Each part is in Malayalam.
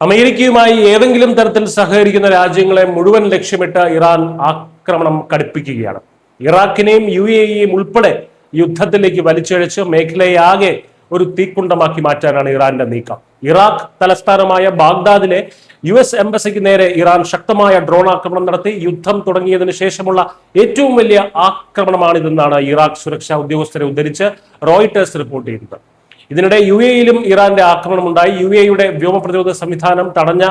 അമേരിക്കയുമായി ഏതെങ്കിലും തരത്തിൽ സഹകരിക്കുന്ന രാജ്യങ്ങളെ മുഴുവൻ ലക്ഷ്യമിട്ട് ഇറാൻ ആക്രമണം കടുപ്പിക്കുകയാണ്. ഇറാഖിനെയും UAEയും ഉൾപ്പെടെ യുദ്ധത്തിലേക്ക് വലിച്ചിഴച്ച് മേഖലയാകെ ഒരു തീക്കുണ്ടമാക്കി മാറ്റാനാണ് ഇറാന്റെ നീക്കം. ഇറാഖ് തലസ്ഥാനമായ ബാഗ്ദാദിലെ US എംബസിക്ക് നേരെ ഇറാൻ ശക്തമായ ഡ്രോൺ ആക്രമണം നടത്തി. യുദ്ധം തുടങ്ങിയതിനു ശേഷമുള്ള ഏറ്റവും വലിയ ആക്രമണമാണിതെന്നാണ് ഇറാഖ് സുരക്ഷാ ഉദ്യോഗസ്ഥരെ ഉദ്ധരിച്ച് റോയിട്ടേഴ്സ് റിപ്പോർട്ട് ചെയ്യുന്നത്. ഇതിനിടെ UAEയിലും ഇറാന്റെ ആക്രമണം ഉണ്ടായി. UAEയുടെ വ്യോമ പ്രതിരോധ സംവിധാനം തടഞ്ഞ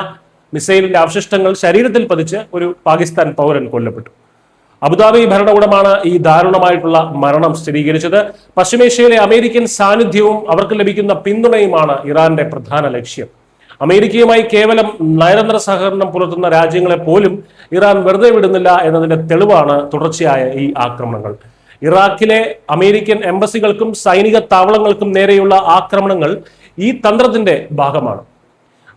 മിസൈലിന്റെ അവശിഷ്ടങ്ങൾ ശരീരത്തിൽ പതിച്ച് ഒരു പാകിസ്ഥാൻ പൗരൻ കൊല്ലപ്പെട്ടു. അബുദാബി ഭരണകൂടമാണ് ഈ ദാരുണമായിട്ടുള്ള മരണം സ്ഥിരീകരിച്ചത്. പശ്ചിമേഷ്യയിലെ അമേരിക്കൻ സാന്നിധ്യവും അവർക്ക് ലഭിക്കുന്ന പിന്തുണയുമാണ് ഇറാന്റെ പ്രധാന ലക്ഷ്യം. അമേരിക്കയുമായി കേവലം നയതന്ത്ര സഹകരണം പുലർത്തുന്ന രാജ്യങ്ങളെ പോലും ഇറാൻ വെറുതെ വിടുന്നില്ല എന്നതിന്റെ തെളിവാണ് തുടർച്ചയായ ഈ ആക്രമണങ്ങൾ. ഇറാഖിലെ അമേരിക്കൻ എംബസികൾക്കും സൈനിക താവളങ്ങൾക്കും നേരെയുള്ള ആക്രമണങ്ങൾ ഈ തന്ത്രത്തിന്റെ ഭാഗമാണ്.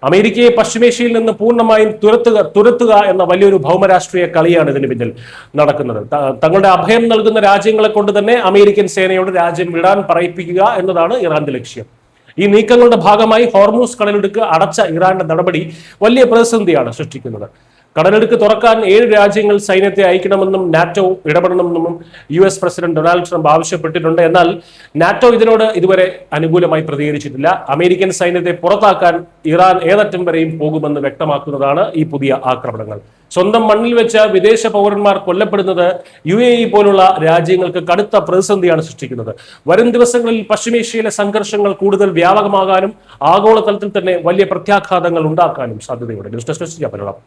അമേരിക്കയെ പശ്ചിമേഷ്യയിൽ നിന്ന് പൂർണ്ണമായും തുരത്തുക എന്ന വലിയൊരു ഭൗമരാഷ്ട്രീയ കളിയാണ് ഇതിന് പിന്നിൽ നടക്കുന്നത്. തങ്ങളുടെ അഭയം നൽകുന്ന രാജ്യങ്ങളെ കൊണ്ട് തന്നെ അമേരിക്കൻ സേനയോട് രാജ്യം വിടാൻ പറയിപ്പിക്കുക എന്നതാണ് ഇറാന്റെ ലക്ഷ്യം. ഈ നീക്കങ്ങളുടെ ഭാഗമായി ഹോർമൂസ് കടലിടുക്ക് അടച്ച ഇറാന്റെ നടപടി വലിയ പ്രതിസന്ധിയാണ് സൃഷ്ടിക്കുന്നത്. കടലിടുക്ക് തുറക്കാൻ 7 രാജ്യങ്ങൾ സൈന്യത്തെ അയക്കണമെന്നും നാറ്റോ ഇടപെടണമെന്നും US പ്രസിഡന്റ് ഡൊണാൾഡ് ട്രംപ് ആവശ്യപ്പെട്ടിട്ടുണ്ട്. എന്നാൽ നാറ്റോ ഇതിനോട് ഇതുവരെ അനുകൂലമായി പ്രതികരിച്ചിട്ടില്ല. അമേരിക്കൻ സൈന്യത്തെ പുറത്താക്കാൻ ഇറാൻ ഏതറ്റം വരെയും പോകുമെന്ന് വ്യക്തമാക്കുന്നതാണ് ഈ പുതിയ ആക്രമണങ്ങൾ. സ്വന്തം മണ്ണിൽ വെച്ച് വിദേശ പൗരന്മാർ കൊല്ലപ്പെടുന്നത് UAE പോലുള്ള രാജ്യങ്ങൾക്ക് കടുത്ത പ്രതിസന്ധിയാണ് സൃഷ്ടിക്കുന്നത്. വരും ദിവസങ്ങളിൽ പശ്ചിമേഷ്യയിലെ സംഘർഷങ്ങൾ കൂടുതൽ വ്യാപകമാകാനും ആഗോളതലത്തിൽ തന്നെ വലിയ പ്രത്യാഘാതങ്ങൾ ഉണ്ടാക്കാനും സാധ്യതയുണ്ട്. News desk Malayalam.